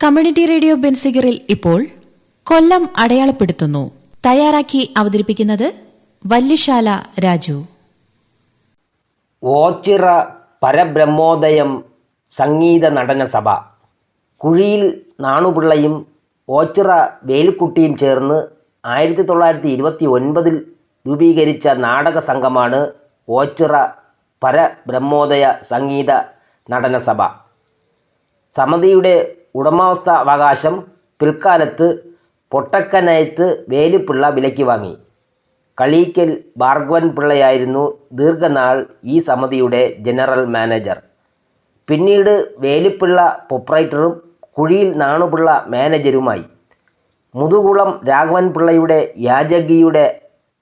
Community radio ബെൻസിഗറിൽ ഇപ്പോൾ കൊല്ലം അടയാളപ്പെടുത്തുന്നു. തയ്യാറാക്കി അവതരിപ്പിക്കുന്നത് വല്യശാല രാജു. ഓച്ചിറ പരബ്രഹ്മോദയം സംഗീത നടന സഭ. കുഴിയിൽ നാണുപിള്ളയും ഓച്ചിറ വേലിക്കുട്ടിയും ചേർന്ന് 1929 രൂപീകരിച്ച നാടക സംഘമാണ് ഓച്ചിറ പരബ്രഹ്മോദയ സംഗീത നടന സഭ. സമിതിയുടെ ഉടമസ്ഥാവകാശം പിൽക്കാലത്ത് പൊട്ടക്കനയത്ത് വേലുപ്പിള്ള വിലയ്ക്ക് വാങ്ങി. കളീക്കൽ ഭാർഗവൻ പിള്ളയായിരുന്നു ദീർഘനാൾ ഈ സമിതിയുടെ ജനറൽ മാനേജർ. പിന്നീട് വേലുപ്പിള്ള പ്രൊപ്പറേറ്ററും കുഴിയിൽ നാണുപിള്ള മാനേജരുമായി. മുതുകുളം രാഘവൻ പിള്ളയുടെ യാചകിയുടെ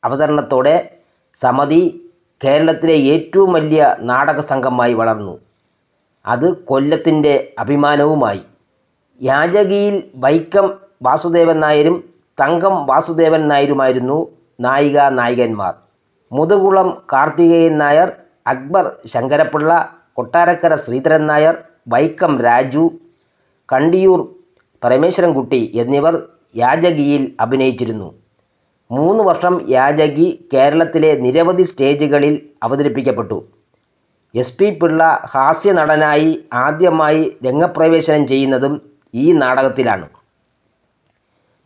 അവതരണത്തോടെ സമിതി കേരളത്തിലെ ഏറ്റവും വലിയ നാടക സംഘമായി വളർന്നു. അത് കൊല്ലത്തിൻ്റെ അഭിമാനവുമായി. യാചകിയിൽ വൈക്കം വാസുദേവൻ നായരും തങ്കം വാസുദേവൻ നായരുമായിരുന്നു നായികനായകന്മാർ. മുതുകുളം കാർത്തികേയൻ നായർ, അക്ബർ ശങ്കരപ്പിള്ള, കൊട്ടാരക്കര ശ്രീധരൻ നായർ, വൈക്കം രാജു, കണ്ടിയൂർ പരമേശ്വരൻകുട്ടി എന്നിവർ യാചകിയിൽ അഭിനയിച്ചിരുന്നു. 3 വർഷം യാചകി കേരളത്തിലെ നിരവധി സ്റ്റേജുകളിൽ അവതരിപ്പിക്കപ്പെട്ടു. SP പിള്ള ഹാസ്യ നടനായി ആദ്യമായി രംഗപ്രവേശനം ചെയ്യുന്നതും ഈ നാടകത്തിലാണ്.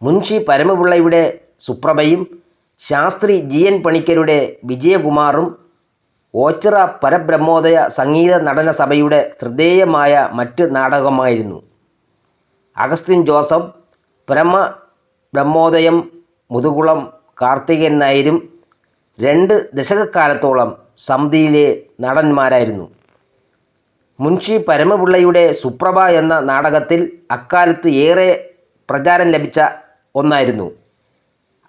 മുൻഷി പരമപിള്ളയുടെ സുപ്രഭയും ശാസ്ത്രി GN പണിക്കരുടെ വിജയകുമാറും ഓച്ചിറ പരബ്രഹ്മോദയ സംഗീത നടന സഭയുടെ ശ്രദ്ധേയമായ മറ്റ് നാടകമായിരുന്നു. അഗസ്റ്റിൻ ജോസഫ് പരബ്രഹ്മോദയം മുതുകുളം കാർത്തികേയൻ നായരും 2 ദശകക്കാലത്തോളം സമിതിയിലെ നടന്മാരായിരുന്നു. മുൻഷി പരമപിള്ളയുടെ സുപ്രഭ എന്ന നാടകത്തിൽ അക്കാലത്ത് ഏറെ പ്രചാരം ലഭിച്ച ഒന്നായിരുന്നു.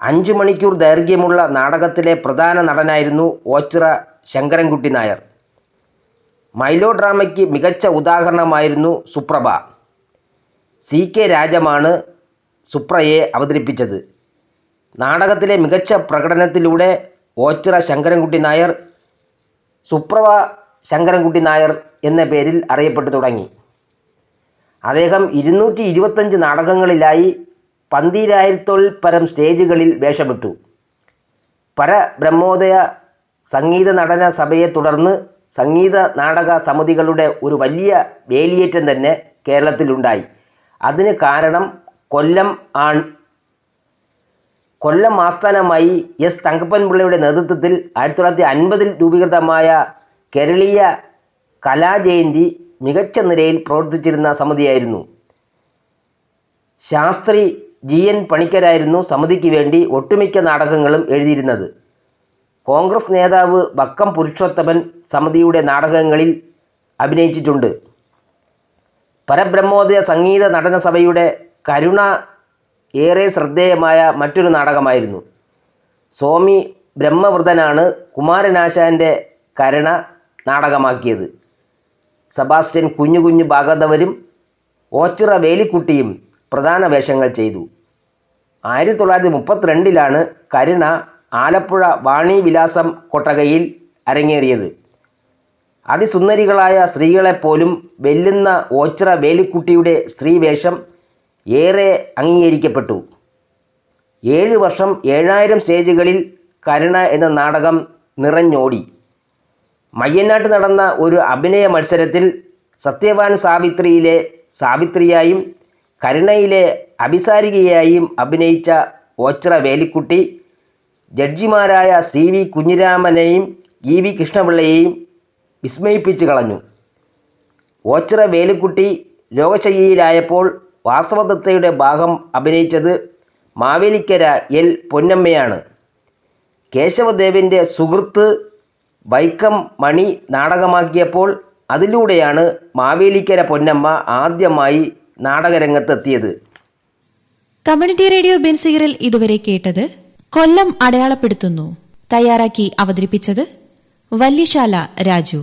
5 മണിക്കൂർ ദൈർഘ്യമുള്ള നാടകത്തിലെ പ്രധാന നടനായിരുന്നു ഓച്ചിറ ശങ്കരൻകുട്ടി നായർ. മൈലോ ഡ്രാമയ്ക്ക് മികച്ച ഉദാഹരണമായിരുന്നു സുപ്രഭ. CK രാജമാണ് സുപ്രയെ അവതരിപ്പിച്ചത്. നാടകത്തിലെ മികച്ച പ്രകടനത്തിലൂടെ ഓച്ചിറ ശങ്കരൻകുട്ടി നായർ സുപ്രഭ ശങ്കരൻകുട്ടി നായർ എന്ന പേരിൽ അറിയപ്പെട്ടു തുടങ്ങി. അദ്ദേഹം 225 നാടകങ്ങളിലായി 12,000-ൽ പരം സ്റ്റേജുകളിൽ വേഷമിട്ടു. പരബ്രഹ്മോദയ സംഗീത നടന സഭയെ തുടർന്ന് സംഗീത നാടക സമിതികളുടെ ഒരു വലിയ വേലിയേറ്റം തന്നെ കേരളത്തിലുണ്ടായി. അതിന് കാരണം കൊല്ലം ആസ്ഥാനമായി S. തങ്കപ്പൻപിള്ളയുടെ നേതൃത്വത്തിൽ 1950-ൽ രൂപീകൃതമായ കേരളീയ കലാജയന്തി മികച്ച നിലയിൽ പ്രവർത്തിച്ചിരുന്ന സമിതിയായിരുന്നു. ശാസ്ത്രി GN പണിക്കരായിരുന്നു സമിതിക്ക് വേണ്ടി ഒട്ടുമിക്ക നാടകങ്ങളും എഴുതിയിരുന്നത്. കോൺഗ്രസ് നേതാവ് വക്കം പുരുഷോത്തമൻ സമിതിയുടെ നാടകങ്ങളിൽ അഭിനയിച്ചിട്ടുണ്ട്. പരബ്രഹ്മോദയ സംഗീത നടന സഭയുടെ കരുണ ഏറെ ശ്രദ്ധേയമായ മറ്റൊരു നാടകമായിരുന്നു. സ്വാമി ബ്രഹ്മവൃതനാണ് കുമാരനാശാൻ്റെ കരുണ നാടകമാക്കിയത്. സെബാസ്റ്റ്യൻ കുഞ്ഞു ഭാഗവതരും ഓച്ചിറ വേലിക്കുട്ടിയും പ്രധാന വേഷങ്ങൾ ചെയ്തു. 1932-ലാണ് കരുണ ആലപ്പുഴ വാണി വിലാസം കൊട്ടകയിൽ അരങ്ങേറിയത്. അതിസുന്ദരികളായ സ്ത്രീകളെപ്പോലും വെല്ലുന്ന ഓച്ചിറ വേലിക്കുട്ടിയുടെ സ്ത്രീവേഷം ഏറെ അംഗീകരിക്കപ്പെട്ടു. 7 വർഷം 7000 സ്റ്റേജുകളിൽ കരുണ എന്ന നാടകം നിറഞ്ഞോടി. മയ്യനാട്ട് നടന്ന ഒരു അഭിനയ മത്സരത്തിൽ സത്യവാൻ സാവിത്രിയിലെ സാവിത്രിയായും കരുണയിലെ അഭിസാരികയായും അഭിനയിച്ച ഓച്ചിറ വേലിക്കുട്ടി ജഡ്ജിമാരായ CV കുഞ്ഞിരാമനെയും EV കൃഷ്ണപിള്ളയെയും വിസ്മയിപ്പിച്ചു കളഞ്ഞു. ഓച്ചിറ വേലിക്കുട്ടി രോഗശയ്യയിലായപ്പോൾ വാസവദത്തയുടെ ഭാഗം അഭിനയിച്ചത് മാവേലിക്കര L. പൊന്നമ്മയാണ്. കേശവദേവൻ്റെ സുഹൃത്ത് വൈക്കം മണി നാടകമാക്കിയപ്പോൾ അതിലൂടെയാണ് മാവേലിക്കര പൊന്നമ്മ ആദ്യമായി നാടകരംഗത്തെത്തിയത്. കമ്മ്യൂണിറ്റി റേഡിയോ ബെൻസിഗറിൽ ഇതുവരെ കേട്ടത് കൊല്ലം അടയാളപ്പെടുത്തുന്നു. തയ്യാറാക്കി അവതരിപ്പിച്ചത് വല്യശാല രാജു.